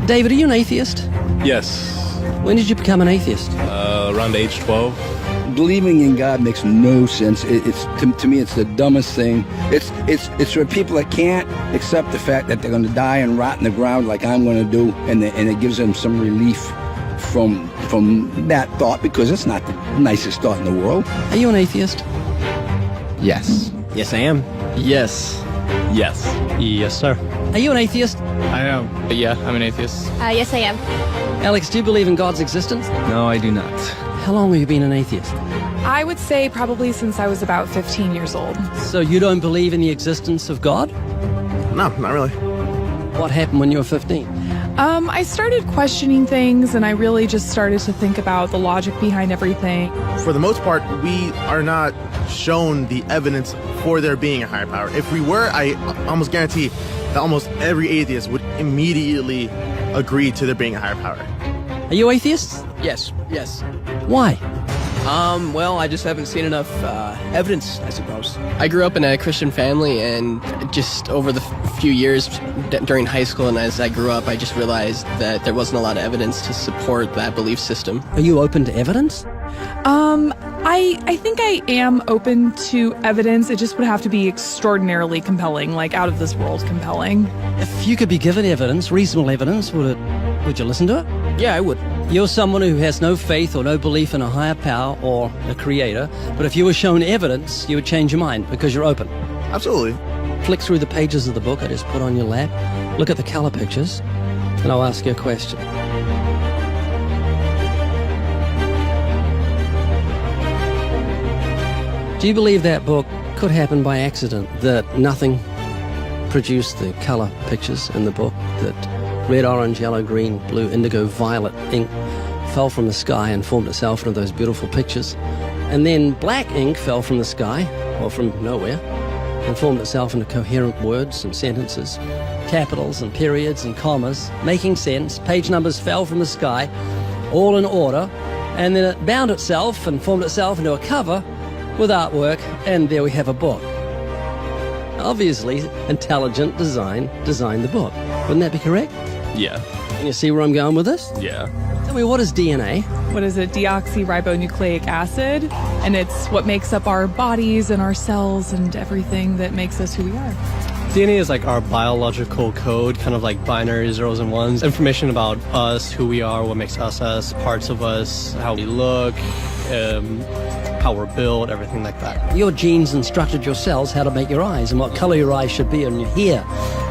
David, are you an atheist? Yes. When did you become an atheist? Around age 12. Believing in God makes no sense. It's to me, it's the dumbest thing. It's for people that can't accept the fact that they're going to die and rot in the ground like I'm going to do, and it gives them some relief from that thought, because it's not the nicest thought in the world. Are you an atheist? Yes. Yes, I am. Yes. Yes. Yes, sir. Are you an atheist? I am. Yeah, I'm an atheist. Yes, I am. Alex, do you believe in God's existence? No, I do not. How long have you been an atheist? I would say probably since I was about 15 years old. So you don't believe in the existence of God? No, not really. What happened when you were 15? I started questioning things, and I really just started to think about the logic behind everything. For the most part, we are not shown the evidence for there being a higher power. If we were, I almost guarantee that almost every atheist would immediately agree to there being a higher power. Are you atheists? Yes. Yes. Why? Well, I just haven't seen enough evidence, I suppose. I grew up in a Christian family, and just over the few years during high school and as I grew up, I just realized that there wasn't a lot of evidence to support that belief system. Are you open to evidence? I think I am open to evidence. It just would have to be extraordinarily compelling, like out of this world compelling. If you could be given evidence, reasonable evidence, would you listen to it? Yeah, I would. You're someone who has no faith or no belief in a higher power or a creator, but if you were shown evidence, you would change your mind because you're open. Absolutely. Flick through the pages of the book I just put on your lap, look at the color pictures, and I'll ask you a question. Do you believe that book could happen by accident, that nothing produced the color pictures in the book, that red, orange, yellow, green, blue, indigo, violet ink fell from the sky and formed itself into those beautiful pictures, and then black ink fell from the sky, or from nowhere, and formed itself into coherent words and sentences, capitals and periods and commas, making sense, page numbers fell from the sky, all in order, and then it bound itself and formed itself into a cover with artwork, and there we have a book. Obviously, intelligent design designed the book. Wouldn't that be correct? Yeah. Can you see where I'm going with this? Yeah. Tell me, what is DNA? What is it? Deoxyribonucleic acid. And it's what makes up our bodies and our cells and everything that makes us who we are. DNA is like our biological code, kind of like binary zeros and ones. Information about us, who we are, what makes us us, parts of us, how we look, how we're built, everything like that. Your genes instructed your cells how to make your eyes and what color your eyes should be, and your hair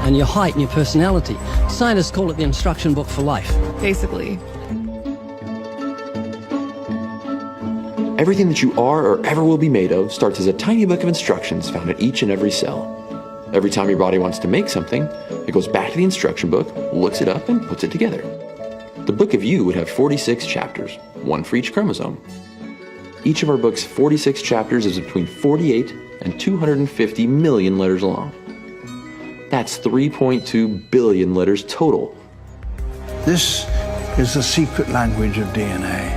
and your height and your personality. Scientists call it the instruction book for life. Basically. Everything that you are or ever will be made of starts as a tiny book of instructions found in each and every cell. Every time your body wants to make something, it goes back to the instruction book, looks it up, and puts it together. The book of you would have 46 chapters, one for each chromosome. Each of our book's 46 chapters is between 48 and 250 million letters long. That's 3.2 billion letters total. This is the secret language of DNA.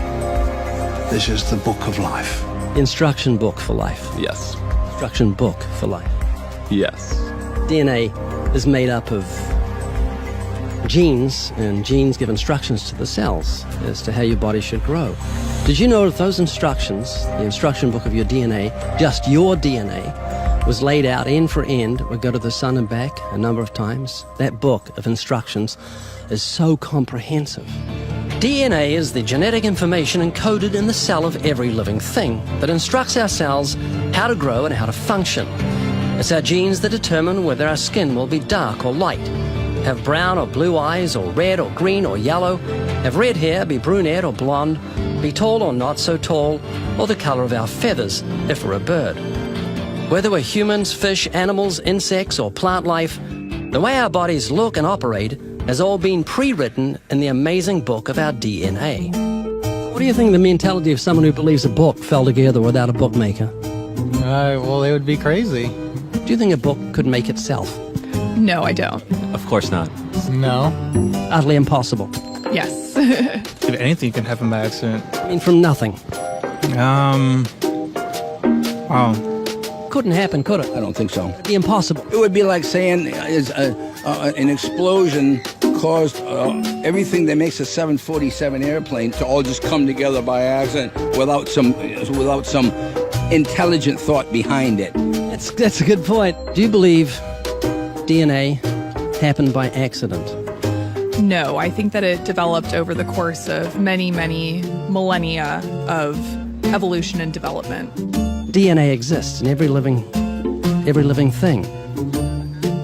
This is the book of life. Instruction book for life. Yes. Instruction book for life. Yes. DNA is made up of genes, and genes give instructions to the cells as to how your body should grow. Did you know that those instructions, the instruction book of your DNA, just your DNA, was laid out end for end, would go to the sun and back a number of times? That book of instructions is so comprehensive. DNA is the genetic information encoded in the cell of every living thing that instructs our cells how to grow and how to function. It's our genes that determine whether our skin will be dark or light, have brown or blue eyes, or red or green or yellow, have red hair, be brunette or blonde, be tall or not so tall, or the color of our feathers if we're a bird. Whether we're humans, fish, animals, insects, or plant life, the way our bodies look and operate has all been pre-written in the amazing book of our DNA. What do you think of the mentality of someone who believes a book fell together without a bookmaker? Well, they would be crazy. Do you think a book could make itself? No, I don't. Of course not. No. Utterly impossible. Yes. If anything can happen by accident. I mean, from nothing. Wow. Couldn't happen, could it? I don't think so. It'd be impossible. It would be like saying an explosion caused everything that makes a 747 airplane to all just come together by accident without some intelligent thought behind it. That's a good point. Do you believe DNA happened by accident? No, I think that it developed over the course of many, many millennia of evolution and development. DNA exists in every living thing.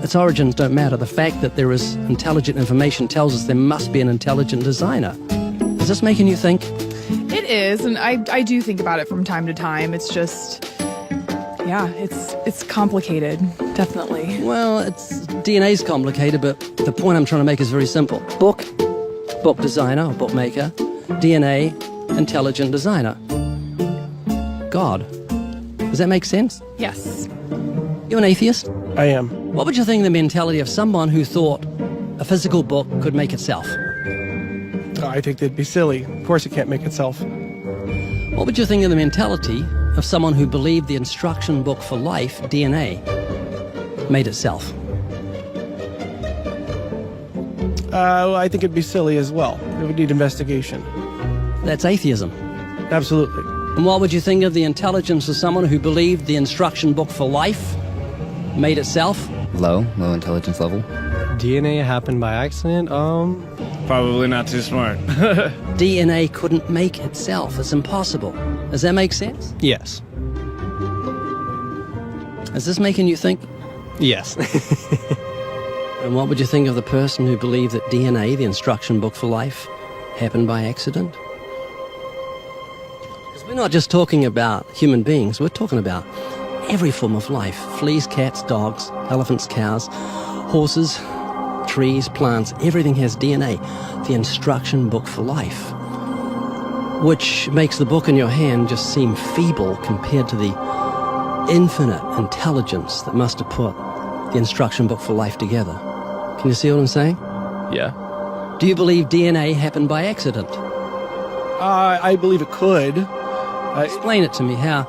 Its origins don't matter. The fact that there is intelligent information tells us there must be an intelligent designer. Is this making you think? It is, and I do think about it from time to time. It's just, yeah, it's complicated, definitely. Well, DNA's complicated, but the point I'm trying to make is very simple. Book designer or bookmaker, DNA, intelligent designer. God. Does that make sense? Yes. You an atheist? I am. What would you think of the mentality of someone who thought a physical book could make itself? I think they'd be silly. Of course it can't make itself. What would you think of the mentality of someone who believed the instruction book for life, DNA, made itself? I think it'd be silly as well. It would need investigation. That's atheism. Absolutely. And what would you think of the intelligence of someone who believed the instruction book for life made itself? Low intelligence level. DNA happened by accident? Probably not too smart. DNA couldn't make itself. It's impossible. Does that make sense? Yes. Is this making you think? Yes. And what would you think of the person who believed that DNA, the instruction book for life, happened by accident? Because we're not just talking about human beings, we're talking about every form of life. Fleas, cats, dogs, elephants, cows, horses, trees, plants, everything has DNA, the instruction book for life, which makes the book in your hand just seem feeble compared to the infinite intelligence that must have put the instruction book for life together. Can you see what I'm saying? Yeah. Do you believe DNA happened by accident? I believe it could. Explain it to me, how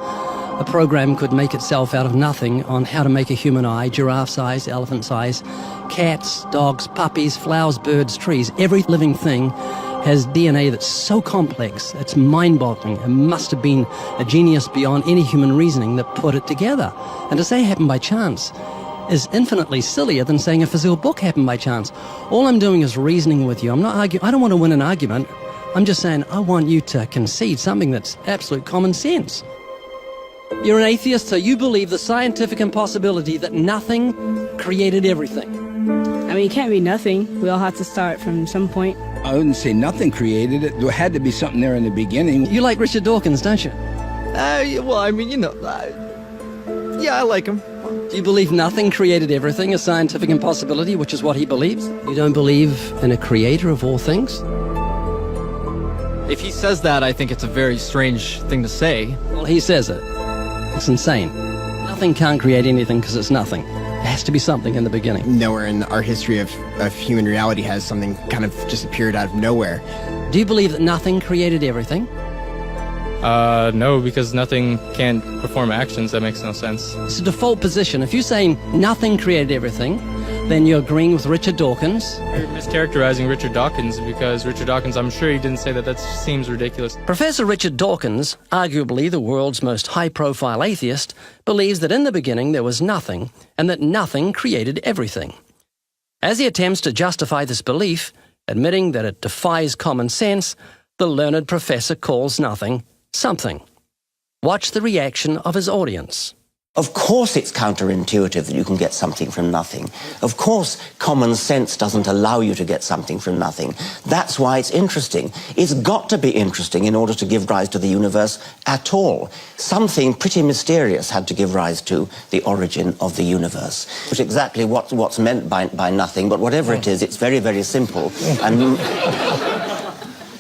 a program could make itself out of nothing on how to make a human eye, giraffe size, elephant size, cats, dogs, puppies, flowers, birds, trees. Every living thing has DNA that's so complex, it's mind-boggling. It must have been a genius beyond any human reasoning that put it together. And to say it happened by chance is infinitely sillier than saying a physical book happened by chance. All I'm doing is reasoning with you. I'm not arguing. I don't want to win an argument. I'm just saying I want you to concede something that's absolute common sense. You're an atheist, so you believe the scientific impossibility that nothing created everything. I mean, it can't be nothing. We all have to start from some point. I wouldn't say nothing created it. There had to be something there in the beginning. You like Richard Dawkins, don't you? Well, I mean, yeah, I like him. Do you believe nothing created everything, a scientific impossibility, which is what he believes? You don't believe in a creator of all things? If he says that, I think it's a very strange thing to say. Well, he says it. It's insane. Nothing can't create anything because it's nothing. There has to be something in the beginning. Nowhere in our history of human reality has something kind of just appeared out of nowhere. Do you believe that nothing created everything? No, because nothing can perform actions. That makes no sense. It's a default position. If you're saying nothing created everything, then you're agreeing with Richard Dawkins. You're mischaracterizing Richard Dawkins, because Richard Dawkins, I'm sure he didn't say that. That seems ridiculous. Professor Richard Dawkins, arguably the world's most high-profile atheist, believes that in the beginning there was nothing, and that nothing created everything. As he attempts to justify this belief, admitting that it defies common sense, the learned professor calls nothing something. Watch the reaction of his audience. Of course it's counterintuitive that you can get something from nothing. Of course common sense doesn't allow you to get something from nothing. That's why it's interesting. It's got to be interesting in order to give rise to the universe at all. Something pretty mysterious had to give rise to the origin of the universe. Which exactly what's meant by nothing, but whatever it is, it's very, very simple. And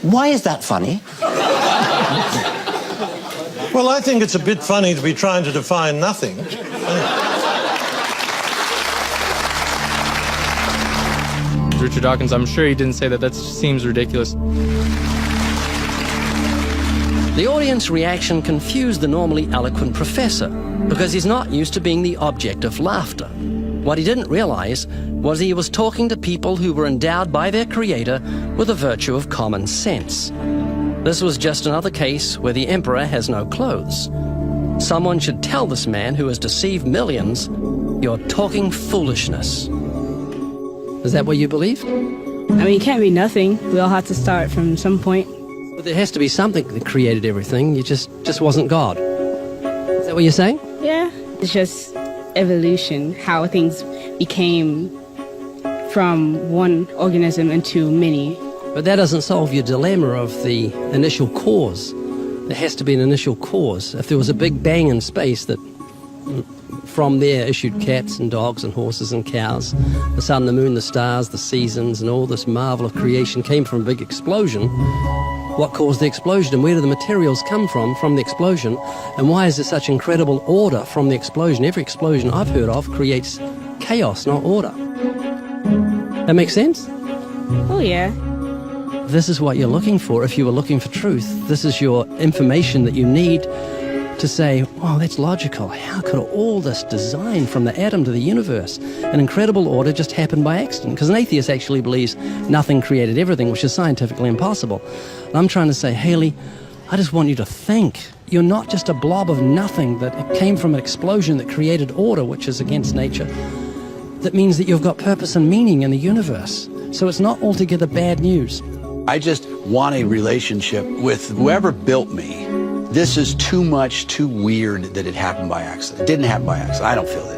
why is that funny? Well, I think it's a bit funny to be trying to define nothing. Richard Dawkins, I'm sure he didn't say that. That seems ridiculous. The audience reaction confused the normally eloquent professor because he's not used to being the object of laughter. What he didn't realize was he was talking to people who were endowed by their creator with the virtue of common sense. This was just another case where the emperor has no clothes. Someone should tell this man who has deceived millions, "You're talking foolishness." Is that what you believe? I mean, it can't be nothing. We all have to start from some point. But there has to be something that created everything. You just wasn't God. Is that what you're saying? Yeah. It's just evolution, how things became from one organism into many. But that doesn't solve your dilemma of the initial cause. There has to be an initial cause. If there was a big bang in space that from there issued cats and dogs and horses and cows, the sun, the moon, the stars, the seasons, and all this marvel of creation came from a big explosion, what caused the explosion, and where do the materials come from the explosion, and why is there such incredible order from the explosion? Every explosion I've heard of creates chaos, not order. That makes sense? Oh, yeah. This is what you're looking for if you were looking for truth. This is your information that you need to say, wow, that's logical. How could all this design from the atom to the universe, an incredible order, just happen by accident? Because an atheist actually believes nothing created everything, which is scientifically impossible. And I'm trying to say, Haley, I just want you to think. You're not just a blob of nothing that came from an explosion that created order, which is against nature. That means that you've got purpose and meaning in the universe. So it's not altogether bad news. I just want a relationship with whoever built me. This is too much, too weird that it happened by accident. It didn't happen by accident. I don't feel that.